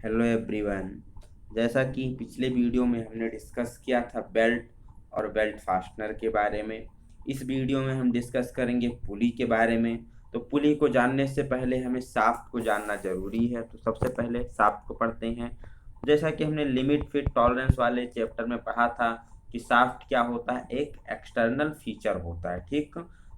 Hello everyone. जैसा कि पिछले वीडियो में हमने डिस्कस किया था बेल्ट और बेल्ट फास्टनर के बारे में, इस वीडियो में हम डिस्कस करेंगे पुली के बारे में। तो पुली को जानने से पहले हमें शाफ्ट को जानना ज़रूरी है, तो सबसे पहले शाफ्ट को पढ़ते हैं। जैसा कि हमने लिमिट फिट टॉलरेंस वाले चैप्टर में पढ़ा था कि शाफ्ट क्या होता है, एक एक्सटर्नल फीचर होता है। ठीक,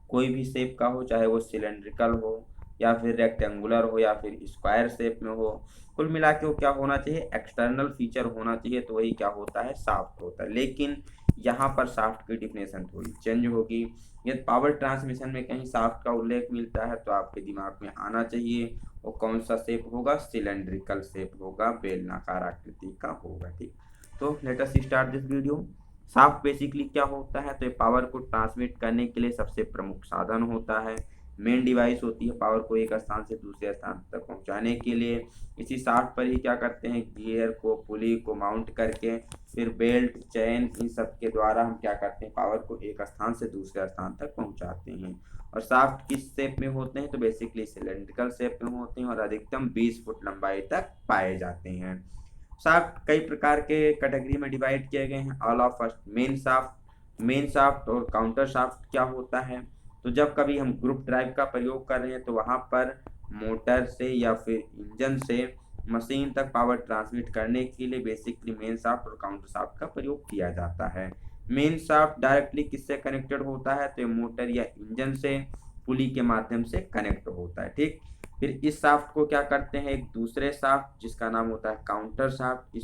कोई भी शेप का हो, चाहे वो सिलेंड्रिकल हो या फिर रेक्टेंगुलर हो या फिर स्क्वायर शेप में हो, कुल मिला के वो क्या होना चाहिए, एक्सटर्नल फीचर होना चाहिए। तो वही क्या होता है, शाफ्ट होता है। लेकिन यहाँ पर शाफ्ट की डिफिनेशन थोड़ी चेंज होगी। यदि पावर ट्रांसमिशन में कहीं शाफ्ट का उल्लेख मिलता है तो आपके दिमाग में आना चाहिए वो कौन सा शेप होगा, सिलेंड्रिकल शेप होगा, बेलनाकार आकृति का होगा। ठीक, तो let us start this video. Shaft basically क्या होता है, तो ये पावर को ट्रांसमिट करने के लिए सबसे प्रमुख साधन होता है, मेन डिवाइस होती है पावर को एक स्थान से दूसरे स्थान तक पहुंचाने के लिए। इसी शाफ्ट पर ही क्या करते हैं, गियर को, पुली को माउंट करके फिर बेल्ट, चैन, इन सब के द्वारा हम क्या करते हैं, पावर को एक स्थान से दूसरे स्थान तक पहुंचाते हैं। और शाफ्ट किस शेप में होते हैं, तो बेसिकली सिलेंड्रिकल शेप में होते हैं और अधिकतम 20 फुट लंबाई तक पाए जाते हैं। शाफ्ट कई प्रकार के कैटेगरी में डिवाइड किए गए हैं। All of first main shaft और काउंटर शाफ्ट क्या होता है, तो जब कभी हम ग्रुप ड्राइव का प्रयोग कर रहे हैं तो वहां पर मोटर से या फिर इंजन से मशीन तक पावर ट्रांसमिट करने के लिए बेसिकली मेन शाफ्ट और काउंटर शाफ्ट का प्रयोग किया जाता है। मेन शाफ्ट डायरेक्टली किससे कनेक्टेड होता है, तो मोटर या इंजन से पुली के माध्यम से कनेक्ट होता है। ठीक, फिर इस शाफ्ट को क्या करते हैं, एक दूसरे शाफ्ट जिसका नाम होता है काउंटर शाफ्ट,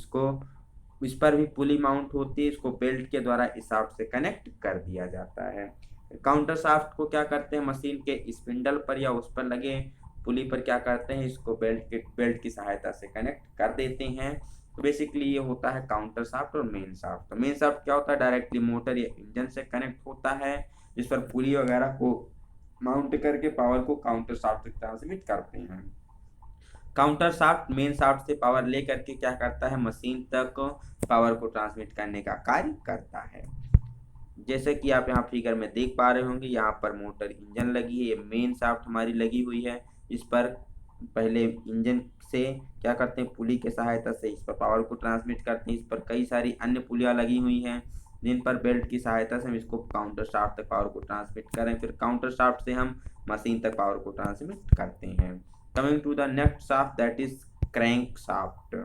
इस पर भी पुली माउंट होती है, इसको बेल्ट के द्वारा इस शाफ्ट से कनेक्ट कर दिया जाता है। काउंटर शाफ्ट को क्या करते हैं, मशीन के स्पिंडल पर या उस पर लगे पुली पर क्या करते हैं, इसको बेल्ट की सहायता से कनेक्ट कर देते हैं। तो बेसिकली ये होता है काउंटर शाफ्ट और मेन शाफ्ट। तो मेन शाफ्ट क्या होता है, डायरेक्टली मोटर या इंजन से कनेक्ट होता है, जिस पर पुली वगैरह को माउंट करके पावर को काउंटर शाफ्ट तक ट्रांसमिट करते हैं। काउंटर शाफ्ट मेन शाफ्ट से पावर ले करके क्या करता है, मशीन तक पावर को ट्रांसमिट करने का कार्य करता है। जैसे कि आप यहाँ फिगर में देख पा रहे होंगे, यहाँ पर मोटर इंजन लगी है, ये मेन शाफ्ट हमारी लगी हुई है। इस पर पहले इंजन से क्या करते हैं, पुली के सहायता से इस पर पावर को ट्रांसमिट करते हैं। इस पर कई सारी अन्य पुलियाँ लगी हुई हैं जिन पर बेल्ट की सहायता से हम इसको काउंटर शाफ्ट तक पावर को ट्रांसमिट करें, फिर काउंटर शाफ्ट से हम मशीन तक पावर को ट्रांसमिट करते हैं। Coming to the next shaft, that is crank shaft.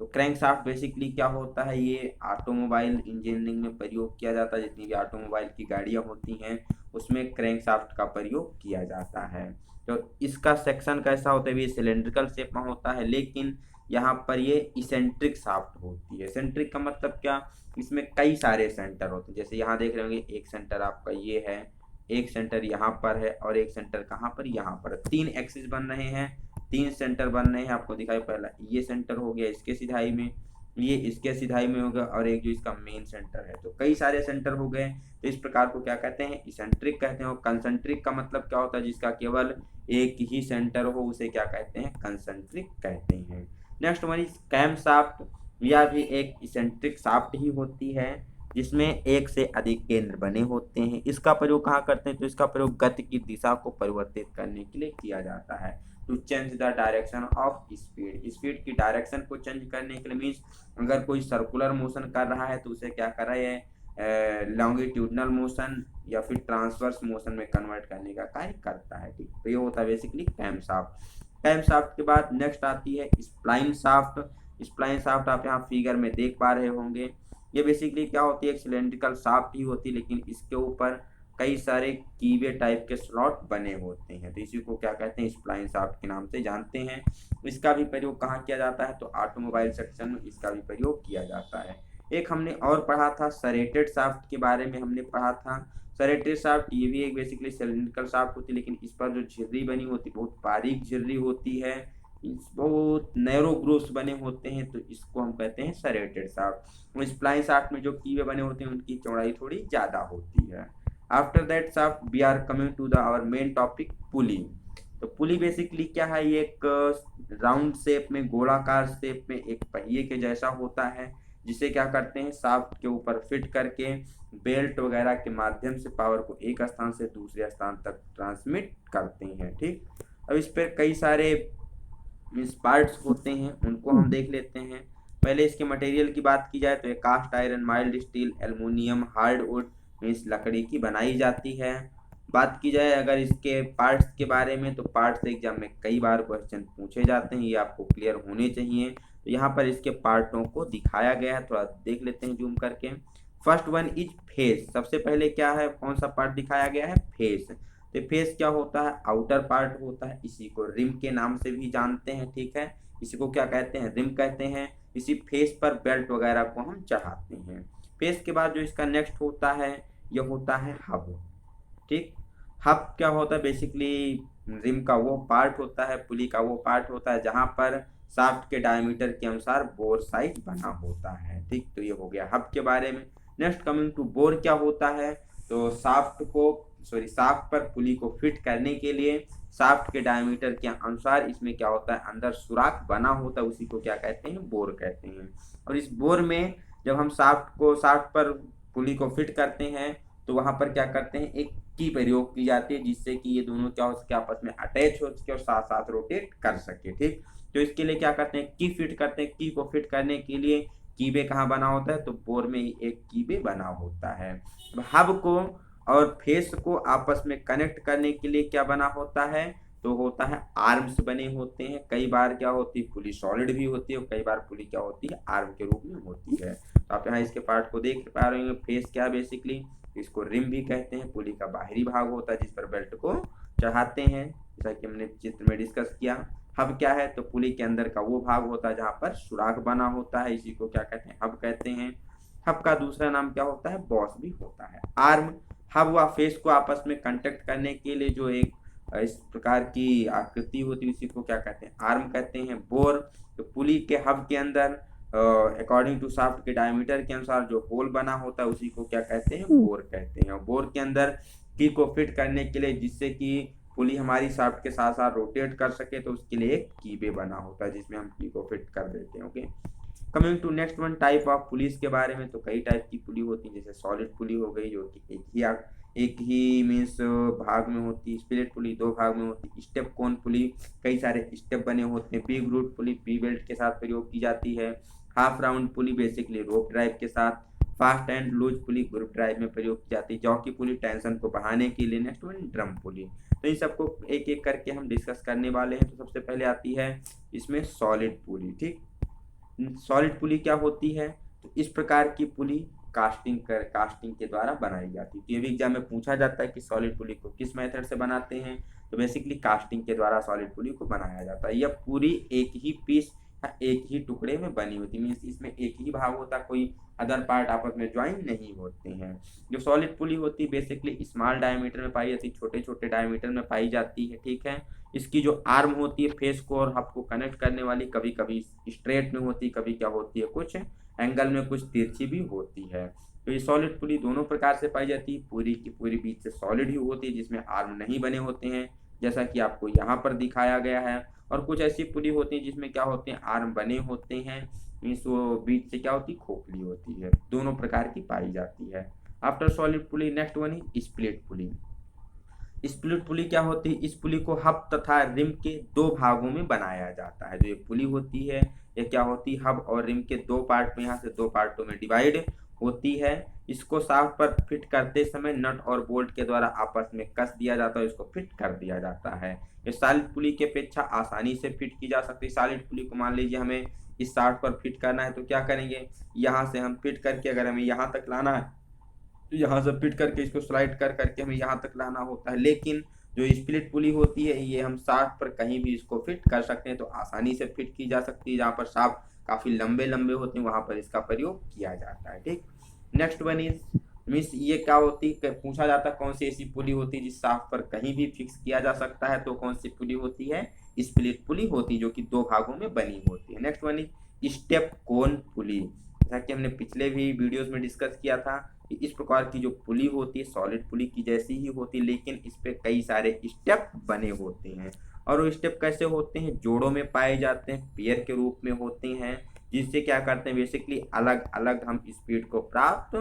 तो क्रैंक शाफ्ट बेसिकली क्या होता है, ये ऑटोमोबाइल इंजीनियरिंग में प्रयोग किया जाता है। जितनी भी ऑटोमोबाइल की गाड़ियां होती हैं उसमें क्रैंक शाफ्ट का प्रयोग किया जाता है। तो इसका सेक्शन कैसा होता है, ये सिलेंड्रिकल शेप में होता है, लेकिन यहाँ पर ये इसेंट्रिक शाफ्ट होती है। इसेंट्रिक का मतलब क्या, इसमें कई सारे सेंटर होते हैं। जैसे यहाँ देख रहे होंगे एक सेंटर आपका ये है, एक सेंटर यहाँ पर है और एक सेंटर कहाँ पर, यहाँ पर। तीन एक्सिस बन रहे हैं, तीन सेंटर बन रहे हैं, आपको दिखाई पहला ये सेंटर हो गया इसके सिधाई में, ये इसके सिधाई में होगा और एक जो इसका मेन सेंटर है। तो कई सारे सेंटर हो गए, तो इस प्रकार को क्या कहते हैं, इसेंट्रिक कहते हैं। और कंसेंट्रिक का मतलब क्या होता है, जिसका केवल एक ही सेंटर हो उसे क्या कहते हैं, कंसेंट्रिक कहते हैं। Next one is cam shaft. यह भी एक इसेंट्रिक शाफ्ट ही होती है जिसमें एक से अधिक केंद्र बने होते हैं। इसका प्रयोग कहाँ करते हैं, तो इसका प्रयोग गति की दिशा को परिवर्तित करने के लिए किया जाता है। To change the direction of speed, speed की डायरेक्शन को चेंज करने के लिए, मीन्स अगर कोई सर्कुलर मोशन कर रहा है तो उसे क्या कर रहा है, लॉन्गिट्यूडनल मोशन या फिर ट्रांसवर्स मोशन में कन्वर्ट करने का कार्य करता है। ठीक, तो ये होता है basically cam shaft. Cam shaft के बाद नेक्स्ट आती है स्प्लाइन शाफ्ट। स्प्लाइन शाफ्ट आप यहाँ फिगर में देख पा रहे होंगे, ये बेसिकली क्या होती है, एक सिलेंड्रिकल शाफ्ट ही होती है, लेकिन इसके ऊपर कई सारे कीवे टाइप के स्लॉट बने होते हैं। तो इसी को क्या कहते हैं, स्प्लाइन शाफ्ट के नाम से जानते हैं। इसका भी प्रयोग कहाँ किया जाता है, तो ऑटोमोबाइल सेक्शन में इसका भी प्रयोग किया जाता है। एक हमने और पढ़ा था सरेटेड शाफ्ट के बारे में, हमने पढ़ा था सरेटेड शाफ्ट, ये भी एक बेसिकली सिलिंड्रिकल शाफ्ट होती है, लेकिन इस पर जो झिर्री बनी होती है बहुत बारीक झिर्री होती है, बहुत नैरो ग्रूव्स बने होते हैं, तो इसको हम कहते हैं सरेटेड शाफ्ट। स्प्लाइन शाफ्ट में जो कीवे बने होते हैं उनकी चौड़ाई थोड़ी ज्यादा होती है। After that shaft we are coming to the our main topic, pulley. तो पुली बेसिकली क्या है, ये एक राउंड शेप में, गोलाकार शेप में एक पहिए के जैसा होता है, जिसे क्या करते हैं, शाफ्ट के ऊपर फिट करके बेल्ट वगैरह के माध्यम से पावर को एक स्थान से दूसरे स्थान तक ट्रांसमिट करते हैं। ठीक, अब इस पर कई सारे मीन्स पार्ट्स होते हैं उनको हम देख लेते हैं। पहले इसके मटेरियल की बात की जाए तो ये cast iron, mild steel, aluminium, hardwood means लकड़ी की बनाई जाती है। बात की जाए अगर इसके पार्ट्स के बारे में, तो पार्ट्स एग्जाम में कई बार क्वेश्चन पूछे जाते हैं, ये आपको क्लियर होने चाहिए। तो यहाँ पर इसके पार्टों को दिखाया गया है, थोड़ा देख लेते हैं जूम करके। First one is face. सबसे पहले क्या है, कौन सा पार्ट दिखाया गया है, फेस। तो फेस क्या होता है, आउटर पार्ट होता है, इसी को रिम के नाम से भी जानते हैं, ठीक है। इसी को क्या कहते हैं, रिम कहते हैं। इसी फेस पर बेल्ट वगैरह को हम चढ़ाते हैं। फेस के बाद जो इसका नेक्स्ट होता है, यह होता है हब, ठीक। हब क्या होता है, बेसिकली रिम का वो पार्ट होता है, पुली का वो पार्ट होता है जहां पर शाफ्ट के डायमीटर के अनुसार बोर साइज बना होता है, ठीक। तो ये हो गया हब के बारे में। नेक्स्ट कमिंग टू बोर, क्या होता है, तो शाफ्ट पर पुली को फिट करने के लिए शाफ्ट के डायमीटर के अनुसार इसमें क्या होता है, अंदर सुराख बना होता है, उसी को क्या कहते हैं, बोर कहते हैं। और इस बोर में जब हम शाफ्ट पर पुली को फिट करते हैं, तो वहां पर क्या करते हैं, एक की प्रयोग की जाती है, जिससे कि ये दोनों क्या हो सके, आपस में अटैच हो सके और साथ साथ रोटेट कर सके, ठीक। तो इसके लिए क्या करते हैं, की फिट करते हैं। की को फिट करने के लिए कीबे कहाँ बना होता है, तो बोर में ही एक कीबे बना होता है। हब को और फेस को आपस में कनेक्ट करने के लिए क्या बना होता है, तो होता है आर्म्स बने होते हैं। कई बार क्या होती है, पुली सॉलिड भी होती है और कई बार पुली क्या होती है, आर्म के रूप में होती है। तो आप यहाँ इसके पार्ट को देख पा रहे होंगे। फेस क्या है, बेसिकली इसको रिम भी कहते हैं, पुली का बाहरी भाग होता है जिस पर बेल्ट को चढ़ाते हैं, जैसा कि हमने चित्र में डिस्कस किया। हब क्या है, तो पुली के अंदर का वो भाग होता है जहां पर सुराख बना होता है, इसी को क्या कहते हैं, हब कहते हैं। हब का दूसरा नाम क्या होता है, बॉस भी होता है। आर्म, हब व फेस को आपस में कांटेक्ट करने के लिए जो एक इस प्रकार की आकृति होती है, उसी को क्या कहते हैं, आर्म कहते हैं। बोर, तो पुली के हब के अंदर अकॉर्डिंग टू शाफ्ट के डायमीटर के अनुसार जो होल बना होता है, उसी को क्या कहते हैं, बोर कहते हैं। बोर के अंदर की को फिट करने के लिए, जिससे कि पुली हमारी शाफ्ट के साथ साथ रोटेट कर सके, तो उसके लिए एक कीबे बना होता है जिसमें हम की को फिट कर देते हैं, okay. Coming to next one, type of pulleys के बारे में, तो कई टाइप की पुली होती है, जैसे सॉलिड पुली हो गई जो कि एक ही मीन्स भाग में होती। स्पिलिट पुली दो भाग में होती। स्टेप कोन पुली कई सारे स्टेप बने होते हैं। Pig root pulley P belt के साथ प्रयोग की जाती है। Half round pulley basically rope drive के साथ। Fast and loose pulley group drive में प्रयोग की जाती है। जॉकी पुली टेंशन को बढ़ाने के लिए। नेक्स्ट वन ड्रम पुली। तो इन सबको एक एक करके हम डिस्कस करने वाले हैं। तो सबसे पहले आती है इसमें सॉलिड पुली, ठीक। सॉलिड पुली क्या होती है, तो इस प्रकार की पुली कास्टिंग के द्वारा बनाई जाती है। तो ये भी एग्जाम में पूछा जाता है कि सॉलिड पुली को किस मेथड से बनाते हैं, तो बेसिकली कास्टिंग के द्वारा सॉलिड पुली को बनाया जाता है। यह पूरी एक ही पीस एक ही टुकड़े में बनी होती है, मीन्स इसमें एक ही भाग होता है, कोई अदर पार्ट आपस में ज्वाइन नहीं होते हैं। जो सॉलिड पुली होती है बेसिकली स्मॉल डायमीटर में पाई जाती है, छोटे छोटे डायमीटर में पाई जाती है, ठीक है। इसकी जो आर्म होती है फेस को और हब को कनेक्ट करने वाली, कभी कभी स्ट्रेट में होती है, कभी क्या होती है, कुछ एंगल में कुछ तिरछी भी होती है। तो ये सॉलिड पुली दोनों प्रकार से पाई जाती है। पूरी की पूरी बीच से सॉलिड ही होती है जिसमें आर्म नहीं बने होते हैं, जैसा कि आपको यहाँ पर दिखाया गया है। और कुछ ऐसी पुली होती है जिसमें क्या होते हैं, आर्म बने होते हैं, मीन्स वो बीच से क्या होती है, खोखली होती है। दोनों प्रकार की पाई जाती है। आफ्टर सॉलिड पुली नेक्स्ट वन है स्प्लिट पुली। स्प्लिट पुली क्या होती है, इस पुली को हब तथा रिम के दो भागों में बनाया जाता है। जो ये पुली होती है ये क्या होती है, हब और रिम के दो पार्ट में, यहाँ से दो पार्टों में डिवाइड होती है। इसको शाफ्ट पर फिट करते समय नट और बोल्ट के द्वारा आपस में कस दिया जाता है, इसको फिट कर दिया जाता है। ये सॉलिड पुली की अपेक्षा आसानी से फिट की जा सकती है। सॉलिड पुली को मान लीजिए हमें इस शाफ्ट पर फिट करना है, तो क्या करेंगे, यहाँ से हम फिट करके अगर हमें यहाँ तक लाना है, तो यहाँ से फिट करके इसको स्लाइड कर करके हमें यहाँ तक लाना होता है। लेकिन जो स्प्लिट पुली होती है ये हम शाफ्ट पर कहीं भी इसको फिट कर सकते हैं, तो आसानी से फिट की जा सकती है। जहाँ पर शाफ्ट काफी लंबे लंबे होते हैं वहां पर इसका प्रयोग किया जाता है, ठीक। नेक्स्ट वन इज मीन्स ये क्या होती है, पूछा जाता है कौन सी ऐसी पुली होती है जिस शाफ्ट पर कहीं भी फिक्स किया जा सकता है, तो कौन सी पुली होती है, स्प्लिट पुली होती है, जो कि दो भागों में बनी होती है। नेक्स्ट वन इज स्टेप कोन पुली। जैसा कि हमने पिछले भी वीडियोस में डिस्कस किया था, इस प्रकार की जो पुली होती है सॉलिड पुली की जैसी ही होती है, लेकिन इस पे कई सारे स्टेप बने होते हैं। और वो स्टेप कैसे होते हैं, जोड़ों में पाए जाते हैं, पेयर के रूप में होते हैं, जिससे क्या करते हैं, बेसिकली अलग अलग हम स्पीड को प्राप्त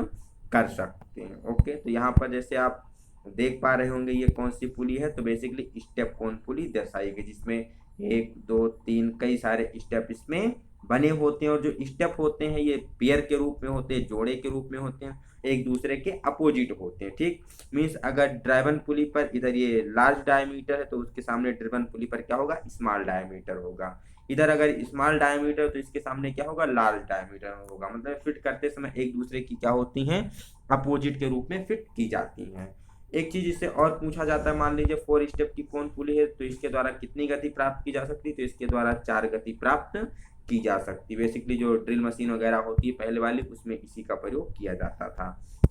कर सकते हैं, ओके। तो यहाँ पर जैसे आप देख पा रहे होंगे ये कौन सी पुली है, तो बेसिकली स्टेप कोन पुली दर्शाई गई, जिसमें 1 2 3 कई सारे स्टेप इसमें बने होते हैं, और जो स्टेप होते हैं ये पेयर के रूप में होते हैं, जोड़े के रूप में होते हैं, एक दूसरे के अपोजिट होते हैं। ठीक, मीन्स अगर ड्राइवन पुली पर इधर ये लार्ज डायमीटर है तो उसके सामने ड्रिवन पुली पर क्या होगा, स्मॉल डायमीटर होगा। इधर अगर स्मॉल डायमीटर तो इसके सामने क्या होगा, लार्ज डायमीटर होगा। मतलब फिट करते समय एक दूसरे की क्या होती हैं, अपोजिट के रूप में फिट की जाती हैं। एक चीज इससे और पूछा जाता है, मान लीजिए 4 स्टेप की कौन पुली है तो इसके द्वारा कितनी गति प्राप्त की जा सकती है, तो इसके द्वारा 4 गति प्राप्त की जा सकती है। बेसिकली जो ड्रिल मशीन वगैरह होती है पहले वाली, उसमें इसी का प्रयोग किया जाता था।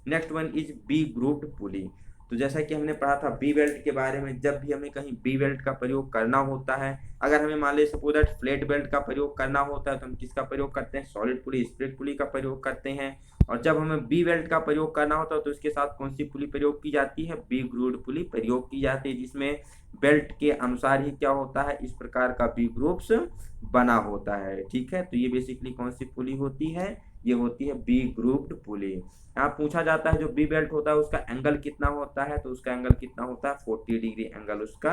Next one is V grooved pulley. तो जैसा कि हमने पढ़ा था बी बेल्ट के बारे में, जब भी हमें कहीं बी बेल्ट का प्रयोग करना होता है, अगर हमें मान लीजिए सपोज दैट फ्लैट बेल्ट का प्रयोग करना होता है तो हम किसका प्रयोग करते हैं, सॉलिड पुली, स्प्लिट पुली का प्रयोग करते हैं। और जब हमें बी बेल्ट का प्रयोग करना होता है तो उसके साथ कौन सी पुली प्रयोग की जाती है, बी ग्रूव्ड पुली प्रयोग की जाती है, जिसमें बेल्ट के अनुसार ही क्या होता है, इस प्रकार का बी ग्रुप्स बना होता है। ठीक है, तो ये बेसिकली कौन सी पुली होती है, ये होती है बी ग्रुप्ड पुली। यहाँ पूछा जाता है जो बी बेल्ट होता है उसका एंगल कितना होता है, तो उसका एंगल कितना होता है, 40 डिग्री एंगल उसका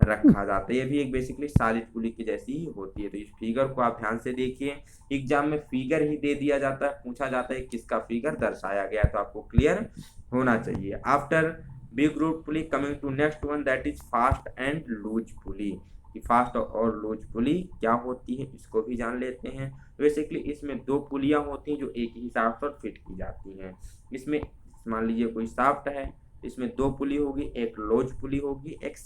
रखा जाता है। ये भी एक बेसिकली सॉलिड पुली की जैसी ही होती है। तो इस फिगर को आप ध्यान से देखिए, एग्जाम में फिगर ही दे दिया जाता है, पूछा जाता है किसका फिगर दर्शाया गया, तो आपको क्लियर होना चाहिए। After V groove pulley coming to next one that is fast and loose pulley. कि फास्ट और लूज पुली क्या होती है इसको भी जान लेते हैं। बेसिकली इसमें 2 पुलियां होती हैं जो एक ही शाफ्ट पर फिट की जाती हैं। इसमें मान लीजिए कोई शाफ्ट है, इसमें 2 पुली होगी, एक लूज पुली होगी, एक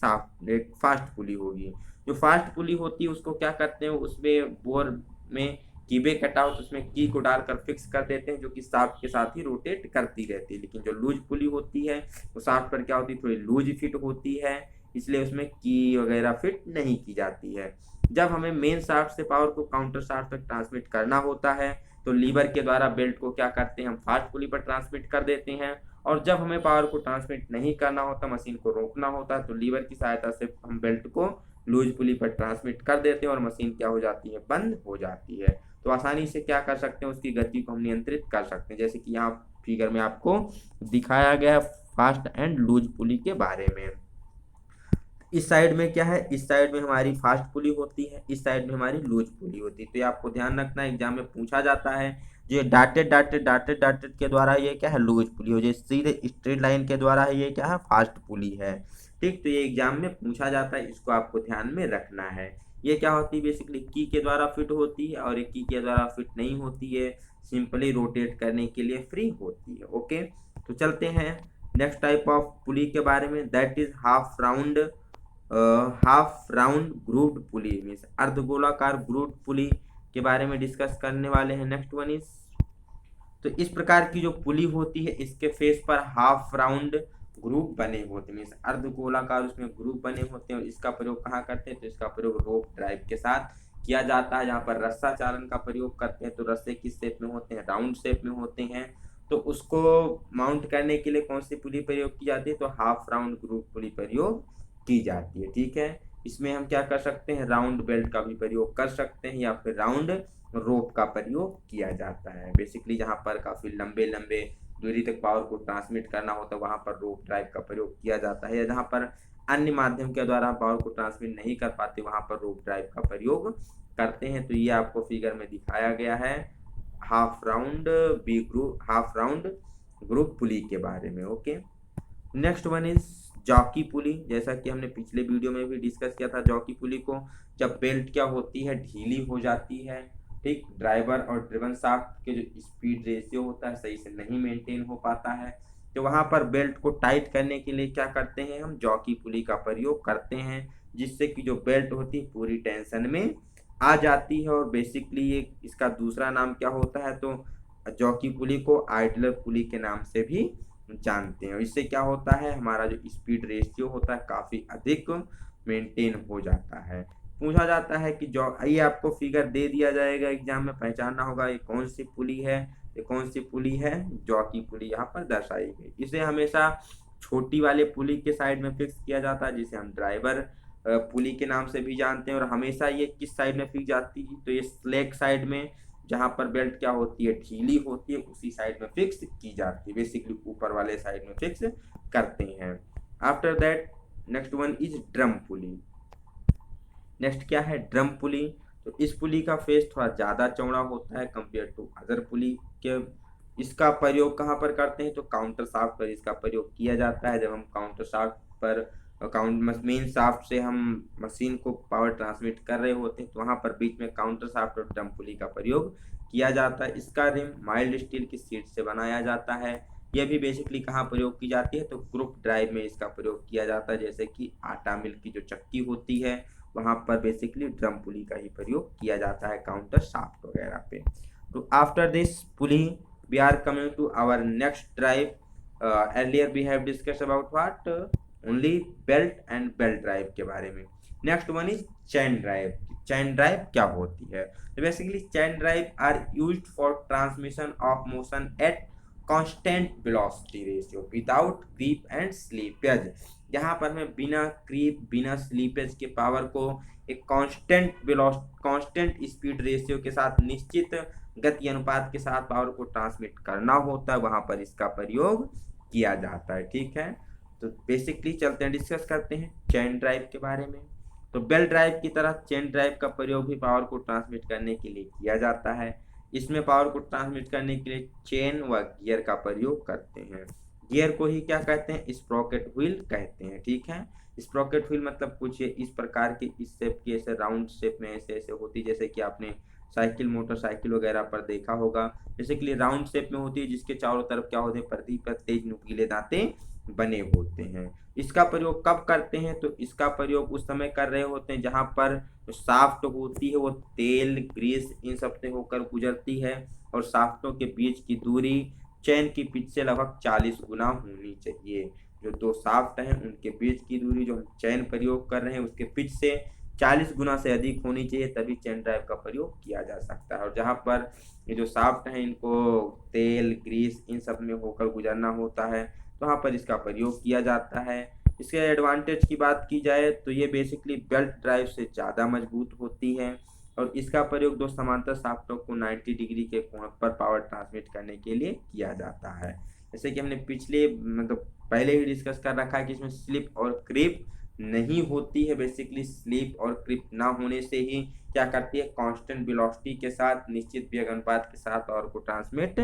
फास्ट पुली होगी। जो फास्ट पुली होती है उसको क्या करते हैं, उसमें बोर में कीबे कटा हो तो उसमें की को डालकर फिक्स कर देते हैं, जो कि शाफ्ट के साथ ही रोटेट करती रहती है। लेकिन जो लूज पुली होती है वो शाफ्ट पर क्या होती है, थोड़ी लूज फिट होती है, इसलिए उसमें की वगैरह फिट नहीं की जाती है। जब हमें मेन शाफ्ट से पावर को काउंटर शाफ्ट तक ट्रांसमिट करना होता है तो लीवर के द्वारा बेल्ट को क्या करते हैं, हम फास्ट पुली पर ट्रांसमिट कर देते हैं। और जब हमें पावर को ट्रांसमिट नहीं करना होता, मशीन को रोकना होता है, तो लीवर की सहायता से हम बेल्ट को लूज पुली पर ट्रांसमिट कर देते हैं और मशीन क्या हो जाती है, बंद हो जाती है। तो आसानी से क्या कर सकते हैं, उसकी गति को हम नियंत्रित कर सकते हैं, जैसे कि यहाँ फिगर में आपको दिखाया गया है फास्ट एंड लूज पुली के बारे में। इस साइड में क्या है, इस साइड में हमारी फास्ट पुली होती है, इस साइड में हमारी लूज पुली होती है। तो ये आपको ध्यान रखना है, एग्जाम में पूछा जाता है। जो डाटेड डाटेड डाटेड डाटेड के द्वारा ये क्या है, लूज पुली हो, जो सीधे स्ट्रेट लाइन के द्वारा है ये क्या है, फास्ट पुली है। ठीक, तो ये एग्जाम में पूछा जाता है, इसको आपको ध्यान में रखना है। ये क्या होती है, बेसिकली की के द्वारा फिट होती है और एक की के द्वारा फिट नहीं होती है, सिंपली रोटेट करने के लिए फ्री होती है। ओके, तो चलते हैं नेक्स्ट टाइप ऑफ पुली के बारे में, that is half round grooved pulley, means अर्धगोलाकार ग्रूव्ड पुली के बारे में डिस्कस करने वाले हैं। नेक्स्ट वन इज, तो इस प्रकार की जो पुली होती है इसके फेस पर हाफ राउंड ग्रुप बने होते हैं, मीन्स अर्धगोलाकार उसमें ग्रुप बने होते हैं। और इसका प्रयोग कहाँ करते हैं, तो इसका प्रयोग रोप ड्राइव के साथ किया जाता है। जहाँ पर रस्सा चालन का प्रयोग करते हैं तो रस्से किस शेप में होते हैं, राउंड शेप में होते हैं। तो उसको माउंट करने के लिए कौन सी पुली प्रयोग की जाती है, तो हाफ राउंड ग्रुप पुली प्रयोग की जाती है। ठीक है, इसमें हम क्या कर सकते हैं, राउंड बेल्ट का भी प्रयोग कर सकते हैं या फिर राउंड रोप का प्रयोग किया जाता है। बेसिकली जहाँ पर काफ़ी लंबे लंबे दूरी तक पावर को ट्रांसमिट करना होता है वहाँ पर रोप ड्राइव का प्रयोग किया जाता है, या जहाँ पर अन्य माध्यम के द्वारा पावर को ट्रांसमिट नहीं कर पाते वहाँ पर रोप ड्राइव का प्रयोग करते हैं। तो ये आपको फिगर में दिखाया गया है हाफ राउंड ग्रुप पुली के बारे में। Okay, next one is jockey pulley. जैसा कि हमने पिछले वीडियो में भी डिस्कस किया था जॉकी पुली को, जब बेल्ट क्या होती है, ढीली हो जाती है। ठीक, ड्राइवर और ड्रिवन शाफ्ट के जो स्पीड रेशियो होता है सही से नहीं मेंटेन हो पाता है, तो वहाँ पर बेल्ट को टाइट करने के लिए क्या करते हैं, हम जॉकी पुली का प्रयोग करते हैं, जिससे कि जो बेल्ट होती है पूरी टेंशन में आ जाती है। और बेसिकली ये इसका दूसरा नाम क्या होता है, तो जॉकी पुली को आइडलर पुली के नाम से भी जानते हैं। इससे क्या होता है, हमारा जो स्पीड रेशियो होता है काफ़ी अधिक मेंटेन हो जाता है। पूछा जाता है कि जो ये आपको फिगर दे दिया जाएगा एग्जाम में, पहचानना होगा ये कौन सी पुली है, ये कौन सी पुली है, जॉकी पुली यहाँ पर दर्शाई गई। इसे हमेशा छोटी वाले पुली के साइड में फिक्स किया जाता है, जिसे हम ड्राइवर पुली के नाम से भी जानते हैं। और हमेशा ये किस साइड में फिक्स जाती है, तो ये स्लैक साइड में, जहाँ पर बेल्ट क्या होती है, ढीली होती है, उसी साइड में फिक्स की जाती है। बेसिकली ऊपर वाले साइड में फिक्स करते हैं। After that next one is drum pulley. Next क्या है, ड्रम पुली। तो इस पुली का फेस थोड़ा ज़्यादा चौड़ा होता है कंपेयर टू अदर पुली के। इसका प्रयोग कहाँ पर करते हैं, तो काउंटर शाफ्ट पर इसका प्रयोग किया जाता है। जब हम काउंटर शाफ्ट पर मेन शाफ्ट से हम मशीन को पावर ट्रांसमिट कर रहे होते हैं, तो वहाँ पर बीच में काउंटर शाफ्ट और ड्रम पुली का प्रयोग किया जाता है। इसका रिम माइल्ड स्टील की शीट से बनाया जाता है। यह भी बेसिकली कहाँ प्रयोग की जाती है, तो ग्रुप ड्राइव में इसका प्रयोग किया जाता है। जैसे कि आटा मिल की जो चक्की होती है वहाँ पर बेसिकली ड्रम पुली का ही प्रयोग किया जाता है काउंटर शाफ्ट वगैरह पे। तो after this pulley we are coming to our next drive. earlier we have discussed about what, only belt and belt drive के बारे में। Next one is chain drive. Chain drive क्या होती है, तो basically chain drive are used for transmission of motion at constant velocity ratio without creep and slippage. यहाँ पर हमें बिना क्रीप बिना स्लीपेज के पावर को एक कांस्टेंट स्पीड रेशियो के साथ निश्चित गति अनुपात के साथ पावर को ट्रांसमिट करना होता है, वहां पर इसका प्रयोग किया जाता है। ठीक है, तो बेसिकली चलते हैं डिस्कस करते हैं चैन ड्राइव के बारे में। तो बेल्ट ड्राइव की तरह चैन ड्राइव का प्रयोग भी पावर को ट्रांसमिट करने के लिए किया जाता है। इसमें पावर को ट्रांसमिट करने के लिए चेन व गियर का प्रयोग करते हैं। गियर को ही क्या कहते हैं, स्प्रॉकेट व्हील कहते हैं। ठीक है, स्प्रॉकेट व्हील मतलब कुछ इस प्रकार की, इस शेप की, ऐसे राउंड शेप में ऐसे ऐसे होती, जैसे कि आपने साइकिल मोटरसाइकिल वगैरह पर देखा होगा। बेसिकली राउंड शेप में होती है, जिसके चारों तरफ क्या होते हैं, प्रति पर तेज नुकीले दांते बने होते हैं। इसका प्रयोग कब करते हैं, तो इसका प्रयोग उस समय कर रहे होते हैं जहां पर जो शाफ्ट होती है वो तेल ग्रीस इन सब से होकर गुजरती है, और शाफ्टों के बीच की दूरी चैन की पिच से लगभग 40 गुना होनी चाहिए। जो दो शाफ्ट हैं उनके बीच की दूरी जो हम चैन प्रयोग कर रहे हैं उसके पिच से 40 गुना से अधिक होनी चाहिए, तभी चैन ड्राइव का प्रयोग किया जा सकता है। और जहाँ पर ये जो शाफ्ट हैं इनको तेल ग्रीस इन सब में होकर गुजरना होता है, तो वहाँ पर इसका प्रयोग किया जाता है। इसके एडवांटेज की बात की जाए तो ये बेसिकली बेल्ट ड्राइव से ज़्यादा मजबूत होती है, और इसका प्रयोग दो समांतर शाफ्टों को 90 डिग्री के कोण पर पावर ट्रांसमिट करने के लिए किया जाता है। जैसे कि हमने पिछले मतलब पहले ही डिस्कस कर रखा है कि इसमें स्लिप और क्रिप नहीं होती है। बेसिकली स्लिप और क्रिप ना होने से ही क्या करती है, कांस्टेंट वेलोसिटी के साथ निश्चित वेग अनुपात के साथ पावर को ट्रांसमिट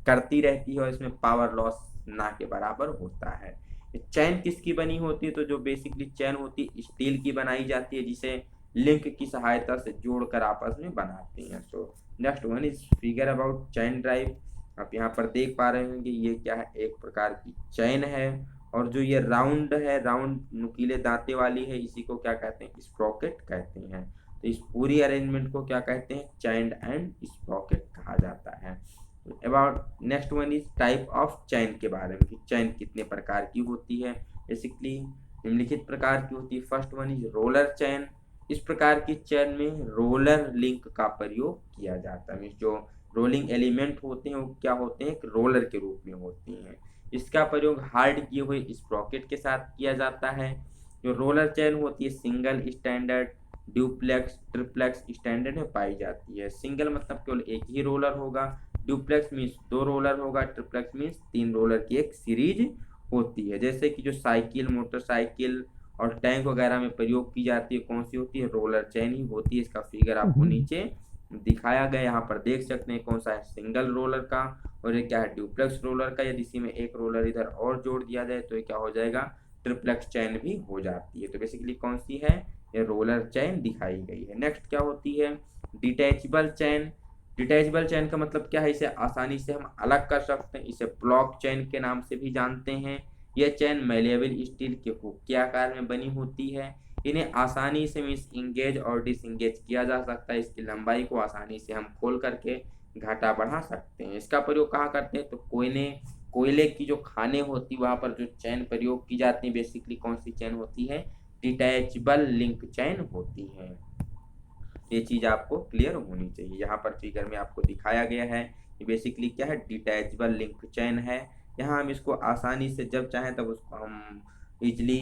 करती रहती है, और इसमें पावर लॉस ना के बराबर होता है। चैन किसकी बनी होती है, तो जो बेसिकली चैन होती है स्टील की बनाई जाती है, जिसे लिंक की सहायता से जोड़कर आपस में बनाते हैं। So next one is figure about chain drive. आप यहाँ पर देख पा रहे होंगे ये क्या है, एक प्रकार की चैन है, और जो ये राउंड है, राउंड नुकीले दांते वाली है, इसी को क्या कहते हैं, स्प्रॉकेट कहते हैं। तो इस पूरी अरेंजमेंट को क्या कहते हैं, चैन एंड स्प्रॉकेट कहा जाता है। About next one is type of chain के बारे में, चैन कितने प्रकार की होती है। बेसिकली निम्नलिखित प्रकार की होती है। फर्स्ट वन इज रोलर चैन। इस प्रकार की चैन में रोलर लिंक का प्रयोग किया जाता है। जो रोलिंग एलिमेंट होते हैं वो क्या होते हैं, एक रोलर के रूप में होते हैं। इसका प्रयोग हार्ड किए हुए स्प्रॉकेट के साथ किया जाता है। जो रोलर चैन होती है single standard duplex triplex standard में पाई जाती है। सिंगल मतलब केवल एक ही रोलर होगा, ड्यूप्लेक्स मीन्स दो रोलर होगा, ट्रिप्लेक्स मीन्स तीन रोलर की एक सीरीज होती है। जैसे कि जो साइकिल मोटरसाइकिल और टैंक वगैरह में प्रयोग की जाती है, कौन सी होती है, रोलर चैन ही होती है। इसका फिगर आपको नीचे दिखाया गया, यहाँ पर देख सकते हैं कौन सा है सिंगल रोलर का, और ये क्या है ड्यूप्लेक्स रोलर का। यदि इसी में एक रोलर इधर और जोड़ दिया जाए तो ये क्या हो जाएगा, ट्रिप्लेक्स चैन भी हो जाती है। तो बेसिकली कौन सी है, ये रोलर चैन दिखाई गई है। नेक्स्ट क्या होती है, डिटैचेबल चैन। डिटैचेबल चैन का मतलब क्या है, इसे आसानी से हम अलग कर सकते हैं, इसे ब्लॉक चैन के नाम से भी जानते हैं। यह चैन मैलेबल स्टील के हुक के आकार में बनी होती है। इन्हें आसानी से मीन्स इंगेज और डिसंगेज किया जा सकता है। इसकी लंबाई को आसानी से हम खोल करके घाटा बढ़ा सकते हैं। इसका प्रयोग कहाँ करते हैं, तो कोयले की जो खाने होती है वहाँ पर जो चैन प्रयोग की जाती है, बेसिकली कौन सी चैन होती है, डिटैचेबल लिंक चैन होती है। ये चीज आपको क्लियर होनी चाहिए। यहाँ पर फिगर में आपको दिखाया गया है कि बेसिकली क्या है, डिटैचेबल लिंक चैन है। यहाँ हम इसको आसानी से जब चाहें तब उसको हम इजिली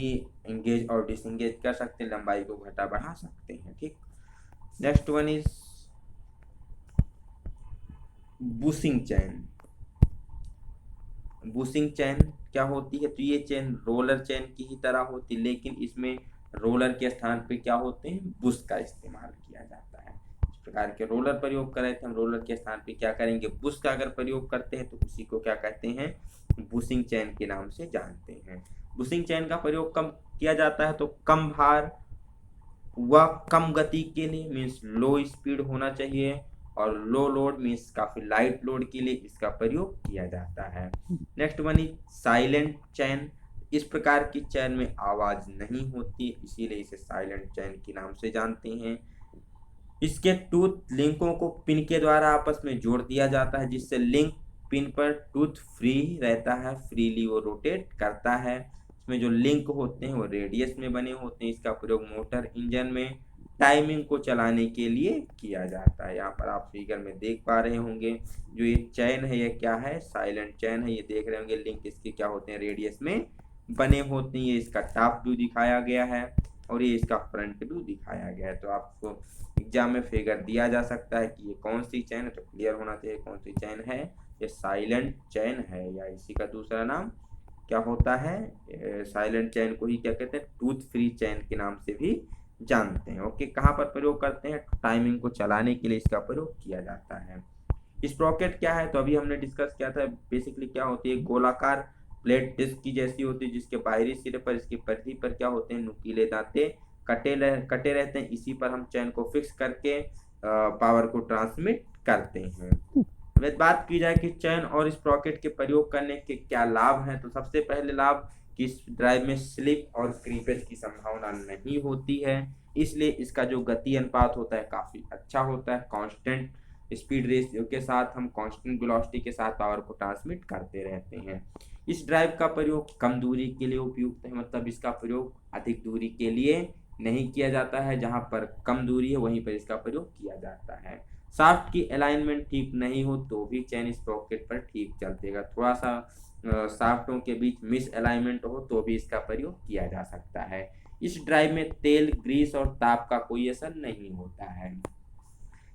इंगेज और डिसंगेज कर सकते हैं, लंबाई को घटा बढ़ा सकते हैं। ठीक, next one is bushing chain. Bushing chain क्या होती है, तो ये चैन रोलर चैन की ही तरह होती है, लेकिन इसमें रोलर के स्थान पे क्या होते हैं, बुश का इस्तेमाल किया जाता है। इस प्रकार के रोलर प्रयोग कर रहे थे, हम रोलर के स्थान पे क्या करेंगे, बुश का अगर प्रयोग करते हैं तो उसी को क्या कहते हैं, बुशिंग चैन के नाम से जानते हैं। बुशिंग चैन का प्रयोग कम किया जाता है तो कम भार व कम गति के लिए, मीन्स लो स्पीड होना चाहिए, और लो लोड मीन्स काफी लाइट लोड के लिए इसका प्रयोग किया जाता है। नेक्स्ट वन इज साइलेंट चैन। इस प्रकार की चैन में आवाज नहीं होती, इसीलिए इसे साइलेंट चैन के नाम से जानते हैं। इसके टूथ लिंकों को पिन के द्वारा आपस में जोड़ दिया जाता है, जिससे लिंक पिन पर टूथ फ्री रहता है, फ्रीली वो रोटेट करता है। इसमें जो लिंक होते हैं वो रेडियस में बने होते हैं। इसका प्रयोग मोटर इंजन में टाइमिंग को चलाने के लिए किया जाता है। यहाँ पर आप फिगर में देख पा रहे होंगे, जो ये चैन है ये क्या है, साइलेंट चैन है। ये देख रहे होंगे लिंक इसके क्या होते हैं, रेडियस में बने होते हैं। ये इसका टॉप व्यू दिखाया गया है और ये इसका फ्रंट व्यू दिखाया गया है। तो आपको एग्जाम में फिगर दिया जा सकता है कि ये कौन सी चैन है, तो क्लियर होना चाहिए कौन सी चैन है, ये साइलेंट चैन है, या इसी का दूसरा नाम क्या होता है, साइलेंट चैन को ही क्या कहते हैं, टूथ फ्री चैन के नाम से भी जानते हैं। ओके, कहाँ पर प्रयोग करते हैं, टाइमिंग को चलाने के लिए इसका प्रयोग किया जाता है। स्प्रॉकेट क्या है, तो अभी हमने डिस्कस किया था, बेसिकली क्या होती है, गोलाकार प्लेट डिस्क की जैसी होती है, जिसके बाहरी सिरे पर इसकी परिधि पर क्या होते हैं, नुकीले दांते कटे रहते हैं। इसी पर हम चैन को फिक्स करके पावर को ट्रांसमिट करते हैं। वैसे बात की जाए कि चैन और स्प्रॉकेट के प्रयोग करने के क्या लाभ हैं, तो सबसे पहले लाभ कि इस ड्राइव में स्लिप और क्रीपेज की संभावना नहीं होती है, इसलिए इसका जो गति अनुपात होता है काफी अच्छा होता है। कांस्टेंट स्पीड रेशियो के साथ हम कांस्टेंट वेलोसिटी के साथ पावर को ट्रांसमिट करते रहते हैं। इस ड्राइव का प्रयोग कम दूरी के लिए उपयुक्त है, मतलब इसका प्रयोग अधिक दूरी के लिए नहीं किया जाता है, जहां पर कम दूरी है वहीं पर इसका प्रयोग किया जाता है। शाफ्ट की अलाइनमेंट ठीक नहीं हो तो भी चैन स्प्रॉकेट पर ठीक चलतेगा, थोड़ा सा शाफ्टों के बीच मिस अलाइनमेंट हो तो भी इसका प्रयोग किया जा सकता है। इस ड्राइव में तेल, ग्रीस और ताप का कोई असर नहीं होता है।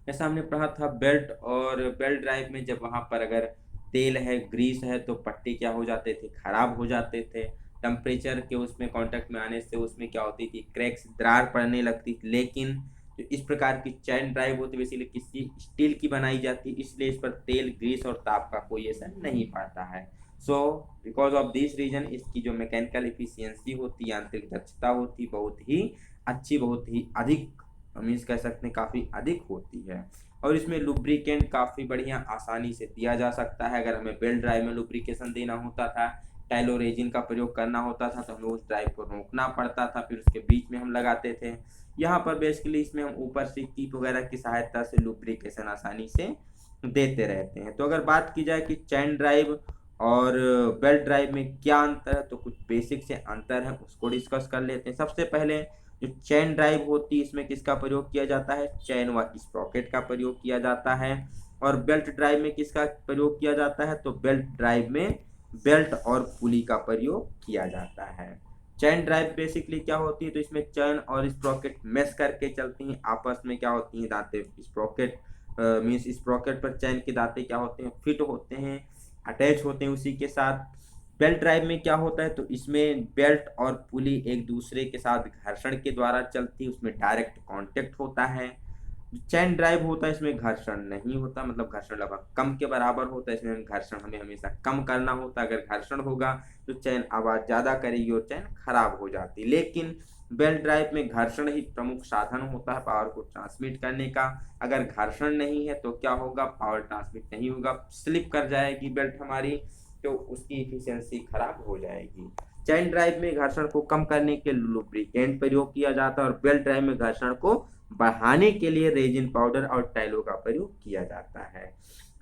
जैसा हमने पढ़ा था बेल्ट और बेल्ट ड्राइव में, जब वहां पर अगर तेल है, ग्रीस है, तो पट्टी क्या हो जाते थे, खराब हो जाते थे। टेम्परेचर के उसमें कांटेक्ट में आने से उसमें क्या होती थी, क्रैक्स, दरार पड़ने लगती थी। लेकिन जो इस प्रकार की चैन ड्राइव होती है बेसिकली किसी स्टील की बनाई जाती है, इसलिए इस पर तेल, ग्रीस और ताप का कोई असर नहीं पड़ता है। So because of this reason इसकी जो मैकेनिकल इफिशियंसी होती है, यांत्रिक दक्षता होती, बहुत ही अच्छी, बहुत ही अधिक, मीन्स कह सकते हैं काफ़ी अधिक होती है। और इसमें लुब्रिकेंट काफ़ी बढ़िया आसानी से दिया जा सकता है। अगर हमें बेल्ट ड्राइव में लुब्रिकेशन देना होता था, टाइलो रेजिन का प्रयोग करना होता था, तो हमें उस ड्राइव को रोकना पड़ता था, फिर उसके बीच में हम लगाते थे। यहाँ पर बेसिकली इसमें हम ऊपर से टीप वगैरह की सहायता से लुब्रिकेशन आसानी से देते रहते हैं। तो अगर बात की जाए कि चैन ड्राइव और बेल्ट ड्राइव में क्या अंतर है, तो कुछ बेसिक से अंतर है, उसको डिस्कस कर लेते हैं। सबसे पहले जो चैन ड्राइव होती है इसमें किसका प्रयोग किया जाता है, चैन व स्प्रॉकेट का प्रयोग किया जाता है। और बेल्ट ड्राइव में किसका प्रयोग किया जाता है, तो बेल्ट ड्राइव में बेल्ट और पुली का प्रयोग किया जाता है। चैन ड्राइव बेसिकली क्या होती है, तो इसमें चैन और स्प्रॉकेट मेश करके चलती हैं, आपस में क्या होती हैं, दांते स्प्रॉकेट मीन्स स्प्रॉकेट पर चैन के दांते क्या होते हैं, फिट होते हैं, अटैच होते हैं उसी के साथ। बेल्ट ड्राइव में क्या होता है, तो इसमें बेल्ट और पुली एक दूसरे के साथ घर्षण के द्वारा चलती है, उसमें डायरेक्ट कांटेक्ट होता है। जो चैन ड्राइव होता है इसमें घर्षण नहीं होता, मतलब घर्षण लगभग कम के बराबर होता है। इसमें घर्षण हमें हमेशा कम करना होता है, अगर घर्षण होगा तो चैन आवाज ज्यादा करेगी और चैन खराब हो जाती है। लेकिन बेल्ट ड्राइव में घर्षण ही प्रमुख साधन होता है पावर को ट्रांसमिट करने का। अगर घर्षण नहीं है तो क्या होगा, पावर ट्रांसमिट नहीं होगा, स्लिप कर जाएगी बेल्ट हमारी, तो उसकी इफिशियंसी खराब हो जाएगी। चैन ड्राइव में घर्षण को कम करने के लुब्रिकेंट प्रयोग किया जाता है, और बेल्ट ड्राइव में घर्षण को बढ़ाने के लिए रेजिन पाउडर और टाइलो का प्रयोग किया जाता है।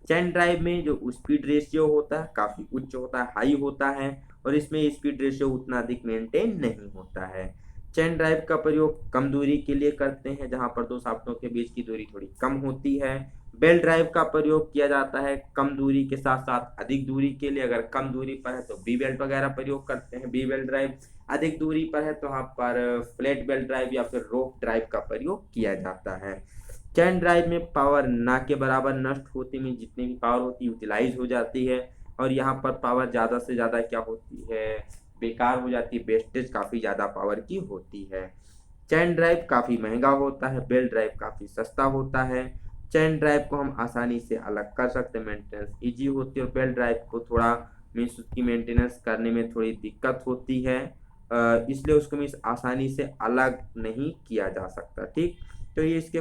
चैन ड्राइव में जो स्पीड रेशियो होता है काफी उच्च होता है, हाई होता है, और इसमें स्पीड रेशियो उतना अधिक मेंटेन नहीं होता है। चैन ड्राइव का प्रयोग कम दूरी के लिए करते हैं, जहां पर दो शाफ्टों के बीच की दूरी थोड़ी कम होती है। बेल्ट ड्राइव का प्रयोग किया जाता है कम दूरी के साथ साथ अधिक दूरी के लिए। अगर कम दूरी पर है तो बी बेल्ट वगैरह प्रयोग करते हैं, बी बेल्ट ड्राइव। अधिक दूरी पर है तो यहाँ पर फ्लैट बेल्ट ड्राइव या फिर रोप ड्राइव का प्रयोग किया जाता है। चैन ड्राइव में पावर ना के बराबर नष्ट होती है, जितनी भी पावर होती है यूटिलाइज हो जाती है, और यहाँ पर पावर ज़्यादा से ज़्यादा क्या होती है, बेकार हो जाती है, वेस्टेज काफ़ी ज़्यादा पावर की होती है। चैन ड्राइव काफ़ी महंगा होता है, बेल्ट ड्राइव काफ़ी सस्ता होता है। चैन ड्राइव को हम आसानी से अलग कर सकते हैं, मेंटेनेंस ईजी होती है, और बेल्ट ड्राइव को थोड़ा मीन्स उसकी मेंटेनेंस करने में थोड़ी दिक्कत होती है, इसलिए उसको मीन्स आसानी से अलग नहीं किया जा सकता। ठीक, तो ये इसके